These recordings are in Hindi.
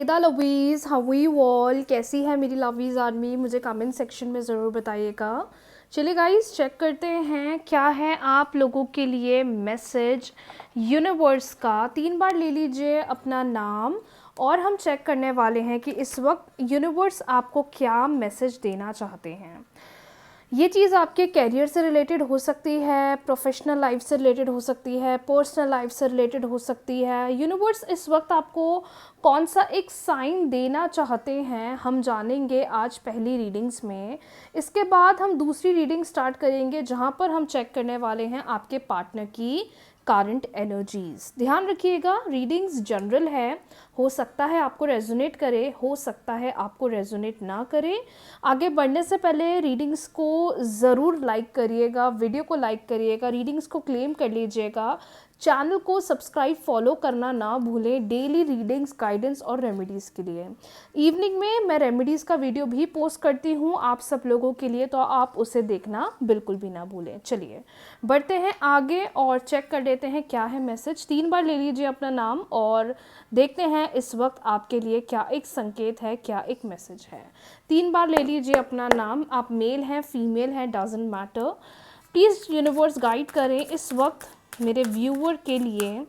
दा लवीज़, हाउ यू ऑल? कैसी है मेरी लवीज़ आर्मी? मुझे कमेंट सेक्शन में ज़रूर बताइएगा। चलिए गाइस, चेक करते हैं क्या है आप लोगों के लिए मैसेज यूनिवर्स का। 3 बार ले लीजिए अपना नाम और हम चेक करने वाले हैं कि इस वक्त यूनिवर्स आपको क्या मैसेज देना चाहते हैं। ये चीज़ आपके करियर से रिलेटेड हो सकती है, प्रोफेशनल लाइफ से रिलेटेड हो सकती है, पर्सनल लाइफ से रिलेटेड हो सकती है। यूनिवर्स इस वक्त आपको कौन सा एक साइन देना चाहते हैं हम जानेंगे आज पहली रीडिंग्स में। इसके बाद हम दूसरी रीडिंग स्टार्ट करेंगे जहाँ पर हम चेक करने वाले हैं आपके पार्टनर की करंट एनर्जीज। ध्यान रखिएगा, रीडिंग्स जनरल है, हो सकता है आपको रेजोनेट करे, हो सकता है आपको रेजोनेट ना करे। आगे बढ़ने से पहले रीडिंग्स को ज़रूर लाइक करिएगा, वीडियो को लाइक करिएगा, रीडिंग्स को क्लेम कर लीजिएगा, चैनल को सब्सक्राइब फॉलो करना ना भूलें डेली रीडिंग्स, गाइडेंस और रेमेडीज़ के लिए। इवनिंग में मैं रेमेडीज़ का वीडियो भी पोस्ट करती हूँ आप सब लोगों के लिए, तो आप उसे देखना बिल्कुल भी ना भूलें। चलिए बढ़ते हैं आगे और चेक कर लेते हैं क्या है मैसेज। 3 बार ले लीजिए अपना नाम और देखते हैं इस वक्त आपके लिए क्या एक संकेत है, क्या एक मैसेज है। 3 बार ले लीजिए अपना नाम। आप मेल हैं, फीमेल हैं, doesn't matter. Please universe guide करें इस वक्त मेरे व्यूअर के लिए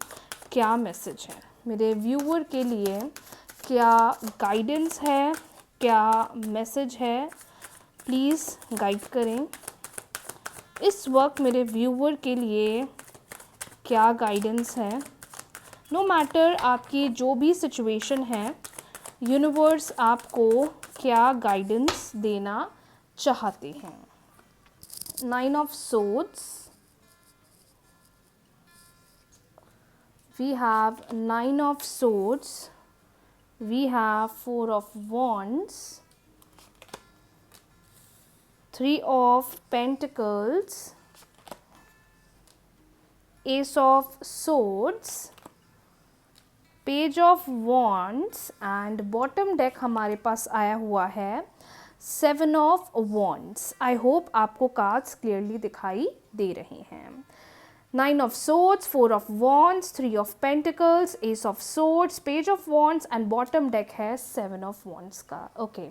क्या मैसेज है, मेरे व्यूअर के लिए क्या गाइडेंस है, क्या मैसेज है। प्लीज़ गाइड करें इस वक्त मेरे व्यूअर के लिए क्या गाइडेंस है। नो मैटर आपकी जो भी सिचुएशन है, यूनिवर्स आपको क्या गाइडेंस देना चाहते हैं। 9 of swords, we have 9 of swords, we have 4 of wands, 3 of pentacles, ace of swords, page of wands and bottom deck हमारे पास आया हुआ है 7 of wands। आई होप आपको कार्ड्स क्लियरली दिखाई दे रहे हैं। 9 of swords, 4 of wands, 3 of pentacles, ace of swords, page of wands and bottom deck है 7 of wands का। ओके,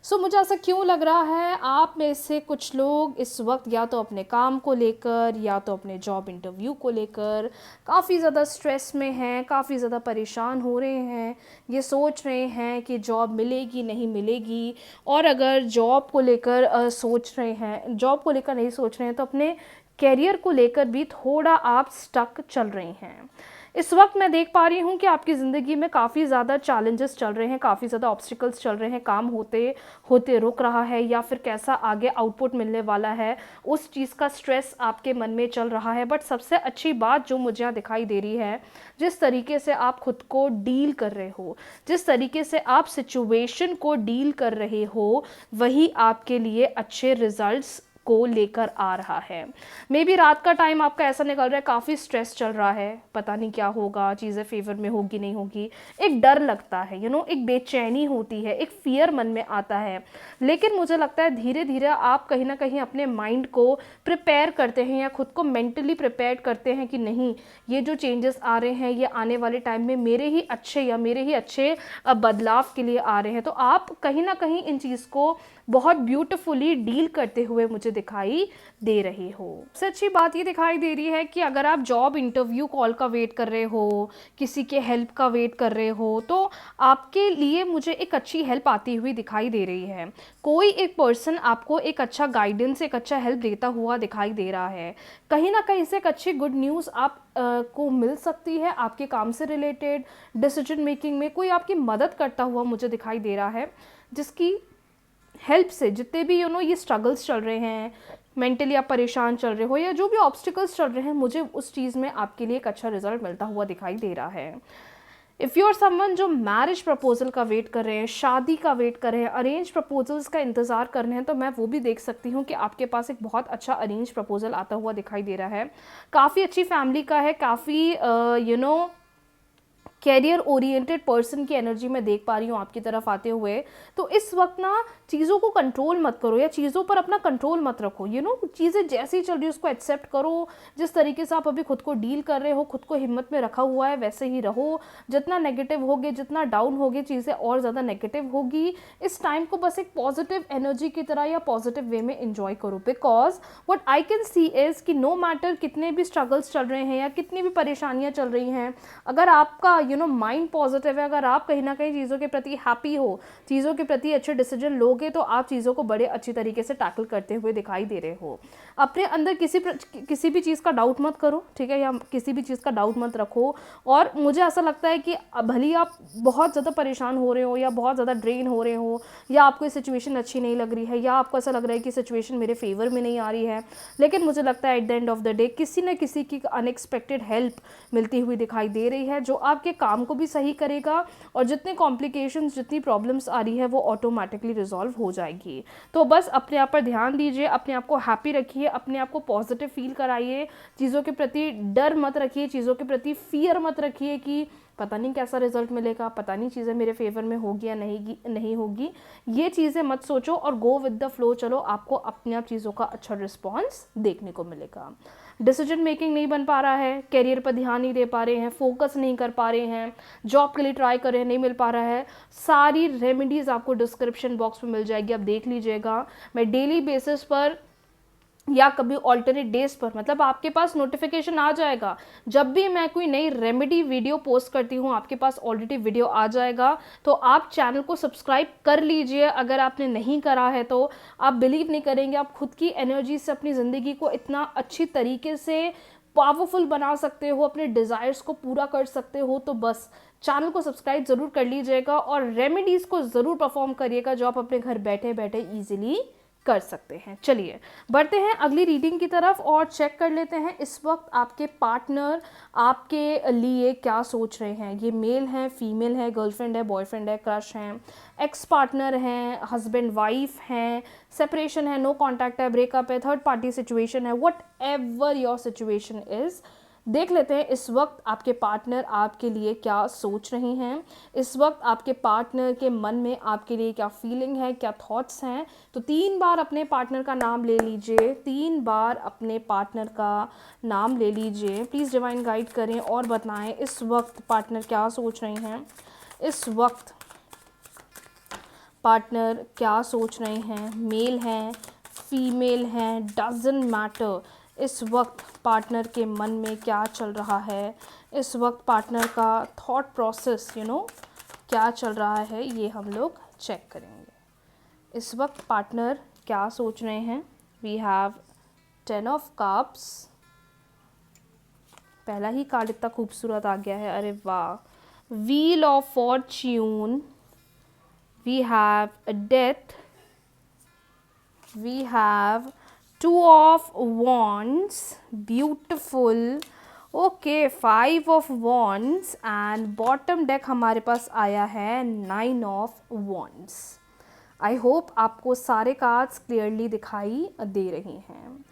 सो मुझे ऐसा क्यों लग रहा है आप में से कुछ लोग इस वक्त या तो अपने काम को लेकर या तो अपने जॉब इंटरव्यू को लेकर काफ़ी ज़्यादा स्ट्रेस में हैं, काफ़ी ज़्यादा परेशान हो रहे हैं, ये सोच रहे हैं कि जॉब मिलेगी नहीं मिलेगी। और अगर जॉब को लेकर सोच रहे हैं, जॉब को लेकर नहीं सोच रहे हैं, तो अपने कैरियर को लेकर भी थोड़ा आप स्टक चल रहे हैं। इस वक्त मैं देख पा रही हूँ कि आपकी ज़िंदगी में काफ़ी ज़्यादा चैलेंजेस चल रहे हैं, काफ़ी ज़्यादा ऑब्स्टिकल्स चल रहे हैं, काम होते होते रुक रहा है या फिर कैसा आगे आउटपुट मिलने वाला है उस चीज़ का स्ट्रेस आपके मन में चल रहा है। बट सबसे अच्छी बात जो मुझे यहाँ दिखाई दे रही है, जिस तरीके से आप खुद को डील कर रहे हो, जिस तरीके से आप सिचुएशन को डील कर रहे हो, वही आपके लिए अच्छे रिजल्ट्स को लेकर आ रहा है। मे बी रात का टाइम आपका ऐसा निकल रहा है, काफ़ी स्ट्रेस चल रहा है, पता नहीं क्या होगा, चीज़ें फेवर में होगी नहीं होगी, एक डर लगता है, एक बेचैनी होती है, एक फियर मन में आता है। लेकिन मुझे लगता है धीरे धीरे आप कहीं ना कहीं अपने माइंड को प्रिपेयर करते हैं या खुद को मेंटली प्रिपेयर करते हैं कि नहीं, ये जो चेंजेस आ रहे हैं ये आने वाले टाइम में मेरे ही अच्छे बदलाव के लिए आ रहे हैं। तो आप कहीं ना कहीं इन चीज़ को बहुत ब्यूटीफुली डील करते हुए मुझे दिखाई दे रहे हो। सबसे अच्छी बात ये दिखाई दे रही है कि अगर आप जॉब इंटरव्यू कॉल का वेट कर रहे हो, किसी के हेल्प का वेट कर रहे हो, तो आपके लिए मुझे एक अच्छी हेल्प आती हुई दिखाई दे रही है। कोई एक पर्सन आपको एक अच्छा गाइडेंस, एक अच्छा हेल्प देता हुआ दिखाई दे रहा है। कहीं ना कहीं से एक अच्छी गुड न्यूज़ आप को मिल सकती है। आपके काम से रिलेटेड डिसीजन मेकिंग में कोई आपकी मदद करता हुआ मुझे दिखाई दे रहा है, जिसकी हेल्प से जितने भी ये स्ट्रगल्स चल रहे हैं, मेंटली आप परेशान चल रहे हो या जो भी ऑब्स्टिकल्स चल रहे हैं, मुझे उस चीज़ में आपके लिए एक अच्छा रिजल्ट मिलता हुआ दिखाई दे रहा है। इफ़ यू आर समवन जो मैरिज प्रपोजल का वेट कर रहे हैं, शादी का वेट कर रहे हैं, अरेंज प्रपोजल्स का इंतज़ार कर रहे हैं, तो मैं वो भी देख सकती हूँ कि आपके पास एक बहुत अच्छा अरेंज प्रपोजल आता हुआ दिखाई दे रहा है। काफ़ी अच्छी फैमिली का है, काफ़ी कैरियर ओरिएंटेड पर्सन की एनर्जी मैं देख पा रही हूँ आपकी तरफ आते हुए। तो इस वक्त ना चीज़ों को कंट्रोल मत करो या चीज़ों पर अपना कंट्रोल मत रखो, चीज़ें जैसी चल रही है उसको एक्सेप्ट करो। जिस तरीके से आप अभी खुद को डील कर रहे हो, खुद को हिम्मत में रखा हुआ है, वैसे ही रहो। जितना नेगेटिव होगे, जितना डाउन होगे, चीज़ें और ज़्यादा नेगेटिव होगी। इस टाइम को बस एक पॉजिटिव एनर्जी की तरह या पॉजिटिव वे में एंजॉय करो, because what I can see is कि नो मैटर कितने भी स्ट्रगल्स चल रहे हैं या कितनी भी परेशानियाँ चल रही हैं, अगर आपका माइंड पॉजिटिव है, अगर आप कहीं ना कहीं चीज़ों के प्रति हैप्पी हो, चीज़ों के प्रति अच्छे डिसीजन लोगे, तो आप चीज़ों को बड़े अच्छी तरीके से टैकल करते हुए दिखाई दे रहे हो। अपने अंदर किसी भी चीज़ का डाउट मत करो, ठीक है, या किसी भी चीज़ का डाउट मत रखो। और मुझे ऐसा लगता है कि भले आप बहुत ज़्यादा परेशान हो रहे हो या बहुत ज़्यादा ड्रेन हो रहे हो, या आपको ये सिचुएशन अच्छी नहीं लग रही है, या आपको ऐसा लग रहा है कि सिचुएशन मेरे फेवर में नहीं आ रही है, लेकिन मुझे लगता है at the end of the day किसी न किसी की अनएक्सपेक्टेड हेल्प मिलती हुई दिखाई दे रही है, जो आपके काम को भी सही करेगा और जितने कॉम्प्लिकेशंस, जितनी प्रॉब्लम्स आ रही है वो ऑटोमेटिकली रिजॉल्व हो जाएगी। तो बस अपने आप पर ध्यान दीजिए, अपने आप को हैप्पी रखिए, अपने आप को पॉजिटिव फील कराइए, चीज़ों के प्रति डर मत रखिए, चीज़ों के प्रति फियर मत रखिए कि पता नहीं कैसा रिजल्ट मिलेगा, पता नहीं चीज़ें मेरे फेवर में होगी या नहीं होगी। ये चीज़ें मत सोचो और गो विद द फ्लो चलो, आपको अपने आप चीज़ों का अच्छा रिस्पॉन्स देखने को मिलेगा। डिसीजन मेकिंग नहीं बन पा रहा है, कैरियर पर ध्यान नहीं दे पा रहे हैं, फोकस नहीं कर पा रहे हैं, जॉब के लिए ट्राई कर रहे हैं, नहीं मिल पा रहा है, सारी रेमेडीज़ आपको डिस्क्रिप्शन बॉक्स में मिल जाएगी, आप देख लीजिएगा। मैं डेली बेसिस पर या कभी ऑल्टरनेट डेज पर, मतलब आपके पास नोटिफिकेशन आ जाएगा जब भी मैं कोई नई रेमेडी वीडियो पोस्ट करती हूँ, आपके पास ऑलरेडी वीडियो आ जाएगा। तो आप चैनल को सब्सक्राइब कर लीजिए, अगर आपने नहीं करा है तो। आप बिलीव नहीं करेंगे, आप खुद की एनर्जी से अपनी ज़िंदगी को इतना अच्छी तरीके से पावरफुल बना सकते हो, अपने डिज़ायर्स को पूरा कर सकते हो। तो बस चैनल को सब्सक्राइब ज़रूर कर लीजिएगा और रेमेडीज़ को ज़रूर परफॉर्म करिएगा, जो आप अपने घर बैठे बैठे ईजिली कर सकते हैं। चलिए बढ़ते हैं अगली रीडिंग की तरफ और चेक कर लेते हैं इस वक्त आपके पार्टनर आपके लिए क्या सोच रहे हैं। ये मेल है, फीमेल है, गर्लफ्रेंड है, बॉयफ्रेंड है, क्रश है, एक्स पार्टनर हैं, हस्बैंड वाइफ हैं, सेपरेशन है, नो कॉन्टैक्ट है, ब्रेकअप है, थर्ड पार्टी सिचुएशन है, what ever your situation is, देख लेते हैं इस वक्त आपके पार्टनर आपके लिए क्या सोच रही हैं। इस वक्त आपके पार्टनर के मन में आपके लिए क्या फीलिंग है, क्या थॉट्स हैं। तो 3 बार अपने पार्टनर का नाम ले लीजिए, 3 बार अपने पार्टनर का नाम ले लीजिए। प्लीज़ डिवाइन गाइड करें और बताएं इस वक्त पार्टनर क्या सोच रही हैं। इस वक्त पार्टनर क्या सोच रहे हैं, मेल हैं, फीमेल हैं, डजंट मैटर। इस वक्त पार्टनर के मन में क्या चल रहा है, इस वक्त पार्टनर का थॉट प्रोसेस क्या चल रहा है, ये हम लोग चेक करेंगे। इस वक्त पार्टनर क्या सोच रहे हैं। वी हैव 10 ऑफ कप्स, पहला ही कार्ड इतना खूबसूरत आ गया है, अरे वाह। Wheel of fortune, we have a death, we have 2 of wands, beautiful, okay 5 of wands and bottom deck हमारे पास आया है 9 of wands। आई होप आपको सारे कार्ड्स क्लियरली दिखाई दे रही हैं।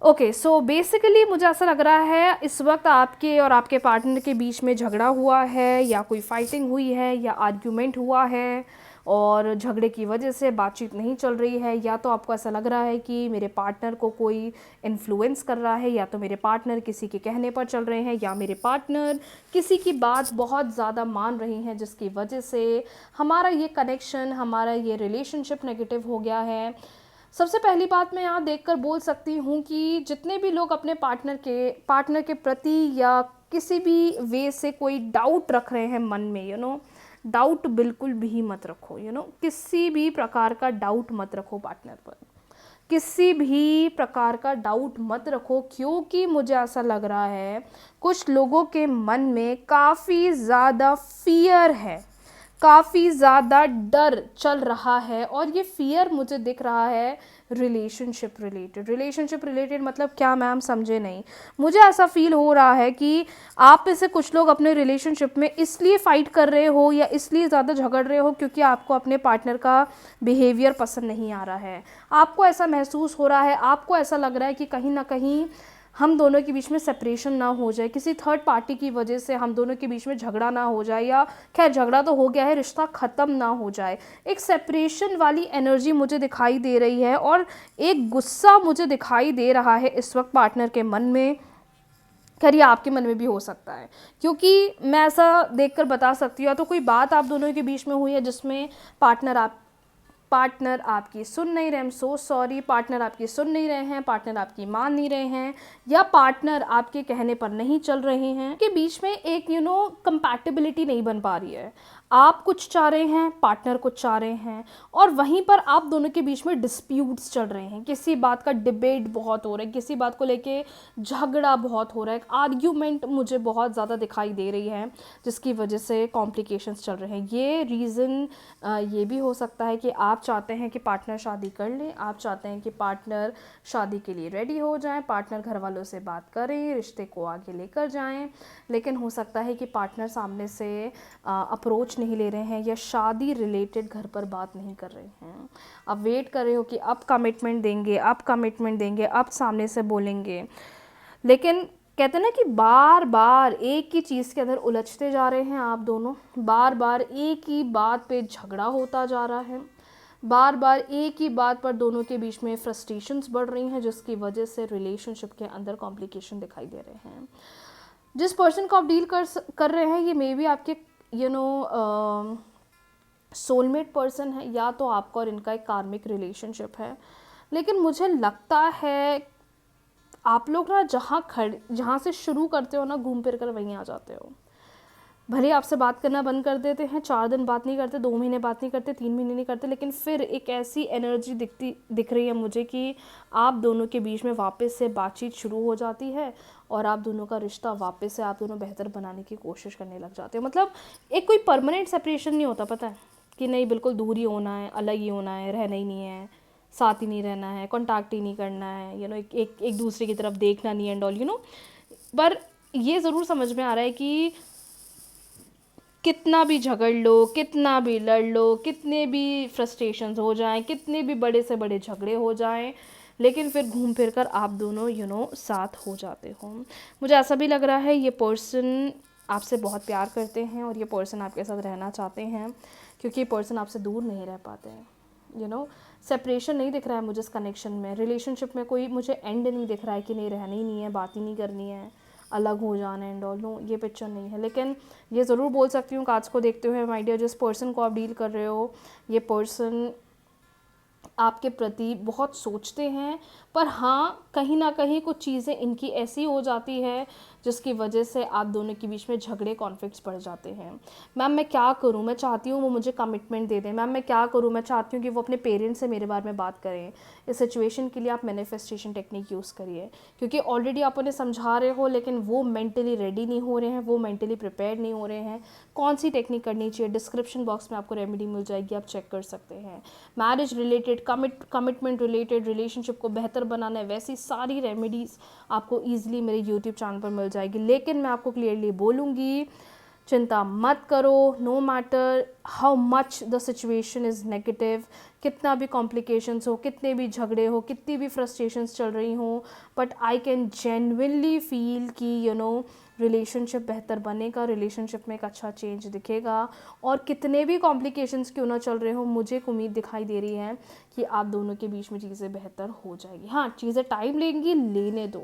ओके सो बेसिकली मुझे ऐसा लग रहा है इस वक्त आपके और आपके पार्टनर के बीच में झगड़ा हुआ है, या कोई फाइटिंग हुई है, या आर्ग्यूमेंट हुआ है और झगड़े की वजह से बातचीत नहीं चल रही है। या तो आपको ऐसा लग रहा है कि मेरे पार्टनर को कोई इन्फ्लुएंस कर रहा है, या तो मेरे पार्टनर किसी के कहने पर चल रहे हैं, या मेरे पार्टनर किसी की बात बहुत ज़्यादा मान रही हैं, जिसकी वजह से हमारा ये कनेक्शन, हमारा ये रिलेशनशिप नेगेटिव हो गया है। सबसे पहली बात मैं यहाँ देखकर बोल सकती हूँ कि जितने भी लोग अपने पार्टनर के प्रति या किसी भी वे से कोई डाउट रख रहे हैं मन में, डाउट बिल्कुल भी मत रखो। किसी भी प्रकार का डाउट मत रखो पार्टनर पर, किसी भी प्रकार का डाउट मत रखो, क्योंकि मुझे ऐसा लग रहा है कुछ लोगों के मन में काफ़ी ज़्यादा फियर है, काफ़ी ज़्यादा डर चल रहा है। और ये फियर मुझे दिख रहा है रिलेशनशिप रिलेटेड मतलब क्या मैम, समझे नहीं। मुझे ऐसा फील हो रहा है कि आप में से कुछ लोग अपने रिलेशनशिप में इसलिए फ़ाइट कर रहे हो या इसलिए ज़्यादा झगड़ रहे हो क्योंकि आपको अपने पार्टनर का बिहेवियर पसंद नहीं आ रहा है। आपको ऐसा महसूस हो रहा है, आपको ऐसा लग रहा है कि कहीं ना कहीं हम दोनों के बीच में सेपरेशन ना हो जाए, किसी थर्ड पार्टी की वजह से हम दोनों के बीच में झगड़ा ना हो जाए, या खैर झगड़ा तो हो गया है, रिश्ता ख़त्म ना हो जाए। एक सेपरेशन वाली एनर्जी मुझे दिखाई दे रही है, और एक गुस्सा मुझे दिखाई दे रहा है इस वक्त पार्टनर के मन में। खैर ये आपके मन में भी हो सकता है, क्योंकि मैं ऐसा देखकर बता सकती हूँ, या तो कोई बात आप दोनों के बीच में हुई है जिसमें पार्टनर आपकी सुन नहीं रहे, I am so sorry, partner आपकी सुन नहीं रहे हैं, पार्टनर आपकी मान नहीं रहे हैं, या पार्टनर आपके कहने पर नहीं चल रहे हैं, के बीच में एक कंपैटिबिलिटी नहीं बन पा रही है। आप कुछ चाह रहे हैं, पार्टनर कुछ चाह रहे हैं, और वहीं पर आप दोनों के बीच में डिस्प्यूट्स चल रहे हैं, किसी बात का डिबेट बहुत हो रहा है, किसी बात को लेके झगड़ा बहुत हो रहा है, आर्ग्यूमेंट मुझे बहुत ज़्यादा दिखाई दे रही है, जिसकी वजह से कॉम्प्लिकेशंस चल रहे हैं। ये रीज़न ये भी हो सकता है कि आप चाहते हैं कि पार्टनर शादी कर लें, आप चाहते हैं कि पार्टनर शादी के लिए रेडी हो जाएं, पार्टनर घर वालों से बात करें, रिश्ते को आगे लेकर जाएं, लेकिन हो सकता है कि पार्टनर सामने से अप्रोच नहीं ले रहे हैं, या शादी रिलेटेड घर पर बात नहीं कर रहे हैं। अब वेट कर रहे हो कि अब कमिटमेंट देंगे, अब सामने से बोलेंगे, लेकिन कहते हैं ना कि बार बार एक ही चीज़ के अंदर उलझते जा रहे हैं आप दोनों, बार बार एक ही बात पे झगड़ा होता जा रहा है, बार बार एक ही बात पर दोनों के बीच में फ्रस्ट्रेशंस बढ़ रही हैं, जिसकी वजह से रिलेशनशिप के अंदर कॉम्प्लिकेशन दिखाई दे रहे हैं। जिस पर्सन को आप डील कर रहे हैं, ये मे बी आपके सोलमेट पर्सन है, या तो आपका और इनका एक कार्मिक रिलेशनशिप है। लेकिन मुझे लगता है आप लोग ना जहाँ से शुरू करते हो ना, घूम फिर कर वहीं आ जाते हो। भले आपसे बात करना बंद कर देते हैं, 4 दिन बात नहीं करते, 2 महीने बात नहीं करते, 3 महीने नहीं करते, लेकिन फिर एक ऐसी एनर्जी दिख रही है मुझे कि आप दोनों के बीच में वापस से बातचीत शुरू हो जाती है, और आप दोनों का रिश्ता वापस से आप दोनों बेहतर बनाने की कोशिश करने लग जाते हो। मतलब एक कोई परमानेंट सेपरेशन नहीं होता, पता है कि नहीं बिल्कुल दूर ही होना है, अलग ही होना है, रहना ही नहीं है, साथ ही नहीं रहना है, कॉन्टैक्ट ही नहीं करना है, एक दूसरे की तरफ देखना नहीं एंड ऑल पर ये ज़रूर समझ में आ रहा है कि कितना भी झगड़ लो, कितना भी लड़ लो, कितने भी फ्रस्ट्रेशंस हो जाएं, कितने भी बड़े से बड़े झगड़े हो जाएं, लेकिन फिर घूम फिर कर आप दोनों साथ हो जाते हो। मुझे ऐसा भी लग रहा है ये पर्सन आपसे बहुत प्यार करते हैं, और ये पर्सन आपके साथ रहना चाहते हैं, क्योंकि ये पर्सन आपसे दूर नहीं रह पाते हैं। सेपरेशन नहीं दिख रहा है मुझे इस कनेक्शन में, रिलेशनशिप में कोई मुझे एंड नहीं दिख रहा है कि नहीं रहना ही नहीं है, बात ही नहीं करनी है, अलग हो जाना एंड ऑल, नो ये पिक्चर नहीं है। लेकिन ये ज़रूर बोल सकती हूँ कार्ड्स को देखते हुए माय डियर, जिस पर्सन को आप डील कर रहे हो, ये पर्सन आपके प्रति बहुत सोचते हैं, पर हाँ कहीं ना कहीं कुछ चीज़ें इनकी ऐसी हो जाती है जिसकी वजह से आप दोनों के बीच में झगड़े कॉन्फ्लिक्ट्स बढ़ जाते हैं। मैम मैं क्या करूँ, मैं चाहती हूँ वो मुझे कमिटमेंट दे दें, मैम मैं क्या करूँ, मैं चाहती हूँ कि वो अपने पेरेंट्स से मेरे बारे में बात करें। इस सिचुएशन के लिए आप मैनिफेस्टेशन टेक्निक यूज़ करिए, क्योंकि ऑलरेडी आप उन्हें समझा रहे हो, लेकिन वो मेंटली रेडी नहीं हो रहे हैं, वो मेंटली प्रिपेयर नहीं हो रहे हैं। कौन सी टेक्निक करनी चाहिए, डिस्क्रिप्शन बॉक्स में आपको रेमेडी मिल जाएगी, आप चेक कर सकते हैं। Marriage related, commitment related, relationship को बेहतर बनाना है, वैसी सारी रेमेडीज़ आपको ईजिली मेरे यूट्यूब चैनल पर मिल जाएगी। लेकिन मैं आपको क्लियरली बोलूँगी, चिंता मत करो, no matter how much the situation is negative, कितना भी कॉम्प्लिकेशंस हो, कितने भी झगड़े हो, कितनी भी फ्रस्ट्रेशंस चल रही हों, but I can genuinely feel कि रिलेशनशिप बेहतर बनेगा, रिलेशनशिप में एक अच्छा चेंज दिखेगा, और कितने भी कॉम्प्लिकेशंस क्यों ना चल रहे हो, मुझे एक उम्मीद दिखाई दे रही है कि आप दोनों के बीच में चीज़ें बेहतर हो जाएगी। हाँ चीज़ें टाइम लेंगी, लेने दो,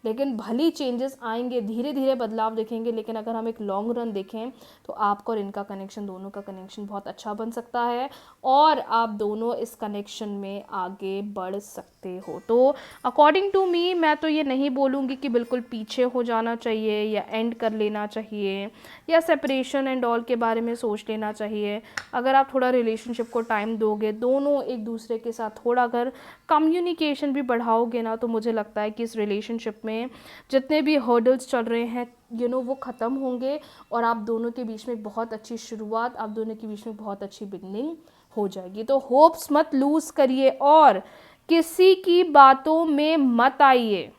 लेकिन भली चेंजेस आएंगे, धीरे धीरे बदलाव देखेंगे, लेकिन अगर हम एक लॉन्ग रन देखें तो आपका और इनका कनेक्शन, दोनों का कनेक्शन बहुत अच्छा बन सकता है, और आप दोनों इस कनेक्शन में आगे बढ़ सकते हो। तो अकॉर्डिंग टू मी मैं तो ये नहीं बोलूँगी कि बिल्कुल पीछे हो जाना चाहिए, या एंड कर लेना चाहिए, या सेपरेशन एंड ऑल के बारे में सोच लेना चाहिए। अगर आप थोड़ा रिलेशनशिप को टाइम दोगे, दोनों एक दूसरे के साथ थोड़ा अगर कम्युनिकेशन भी बढ़ाओगे ना, तो मुझे लगता है कि इस रिलेशनशिप में जितने भी हर्डल्स चल रहे हैं वो ख़त्म होंगे, और आप दोनों के बीच में बहुत अच्छी शुरुआत, आप दोनों के बीच में बहुत अच्छी बिगनिंग हो जाएगी। तो होप्स मत लूज़ करिए, और किसी की बातों में मत आइए।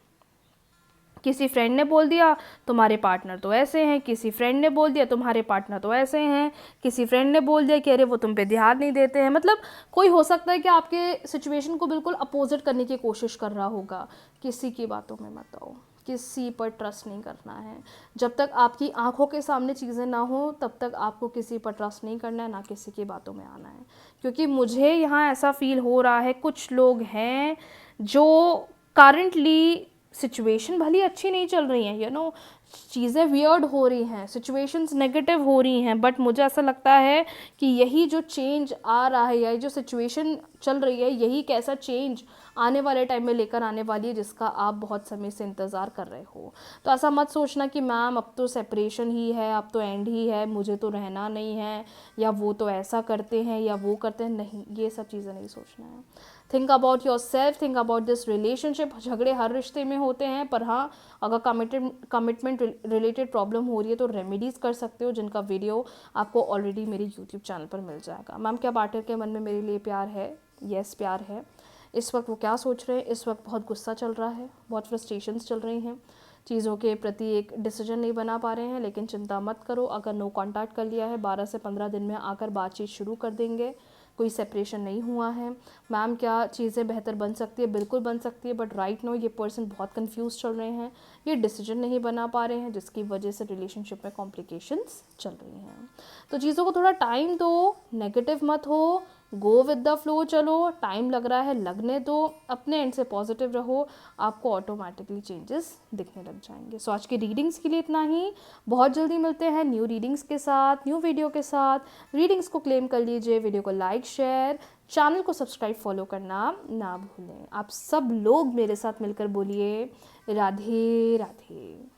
किसी फ्रेंड ने बोल दिया तुम्हारे पार्टनर तो ऐसे हैं, किसी फ्रेंड ने बोल दिया तुम्हारे पार्टनर तो ऐसे हैं, किसी फ्रेंड ने बोल दिया कि अरे वो तुम पे ध्यान नहीं देते हैं। मतलब कोई हो सकता है कि आपके सिचुएशन को बिल्कुल अपोजिट करने की कोशिश कर रहा होगा। किसी की बातों में मत आओ, किसी पर ट्रस्ट नहीं करना है। जब तक आपकी आंखों के सामने चीज़ें ना हो तब तक आपको किसी पर ट्रस्ट नहीं करना है, ना किसी की बातों में आना है। क्योंकि मुझे यहाँ ऐसा फील हो रहा है कुछ लोग हैं जो करंटली सिचुएशन भली अच्छी नहीं चल रही हैं, चीज़ें वियर्ड हो रही हैं, सिचुएशंस नेगेटिव हो रही हैं, बट मुझे ऐसा लगता है कि यही जो चेंज आ रहा है या जो सिचुएशन चल रही है यही एक ऐसा चेंज आने वाले टाइम में लेकर आने वाली है जिसका आप बहुत समय से इंतज़ार कर रहे हो। तो ऐसा मत सोचना कि मैम अब तो सेपरेशन ही है, अब तो एंड ही है, मुझे तो रहना नहीं है, या वो तो ऐसा करते हैं या वो करते हैं। नहीं, ये सब चीज़ें नहीं सोचना है। Think about your self, think about this relationship. झगड़े हर रिश्ते में होते हैं, पर हाँ, अगर कमिटमेंट रिलेटेड प्रॉब्लम हो रही है तो रेमेडीज़ कर सकते हो, जिनका वीडियो आपको ऑलरेडी मेरे यूट्यूब चैनल पर मिल जाएगा। मैम क्या पार्टनर के मन में मेरे लिए प्यार है? यस, प्यार है। इस वक्त वो क्या सोच रहे हैं? इस वक्त बहुत गुस्सा चल रहा है, बहुत फ्रस्ट्रेशंस चल रही हैं, चीज़ों के प्रति एक डिसीजन नहीं बना पा रहे हैं। लेकिन चिंता मत करो, अगर नो कांटेक्ट कर लिया है 12 से 15 दिन में आकर बातचीत शुरू कर देंगे। कोई सेपरेशन नहीं हुआ है। मैम क्या चीज़ें बेहतर बन सकती है? बिल्कुल बन सकती है, बट राइट नो ये पर्सन बहुत कंफ्यूज चल रहे हैं, ये डिसीजन नहीं बना पा रहे हैं, जिसकी वजह से रिलेशनशिप में कॉम्प्लिकेशंस चल रही हैं। तो चीज़ों को थोड़ा टाइम दो, नेगेटिव मत हो, गो विद द फ्लो चलो। टाइम लग रहा है, लगने दो, अपने एंड से पॉजिटिव रहो, आपको ऑटोमेटिकली चेंजेस दिखने लग जाएंगे। सो आज की रीडिंग्स के लिए इतना ही। बहुत जल्दी मिलते हैं न्यू रीडिंग्स के साथ, न्यू वीडियो के साथ। रीडिंग्स को क्लेम कर लीजिए, वीडियो को लाइक, शेयर, चैनल को सब्सक्राइब, फॉलो करना ना भूलें। आप सब लोग मेरे साथ मिलकर बोलिए राधे राधे।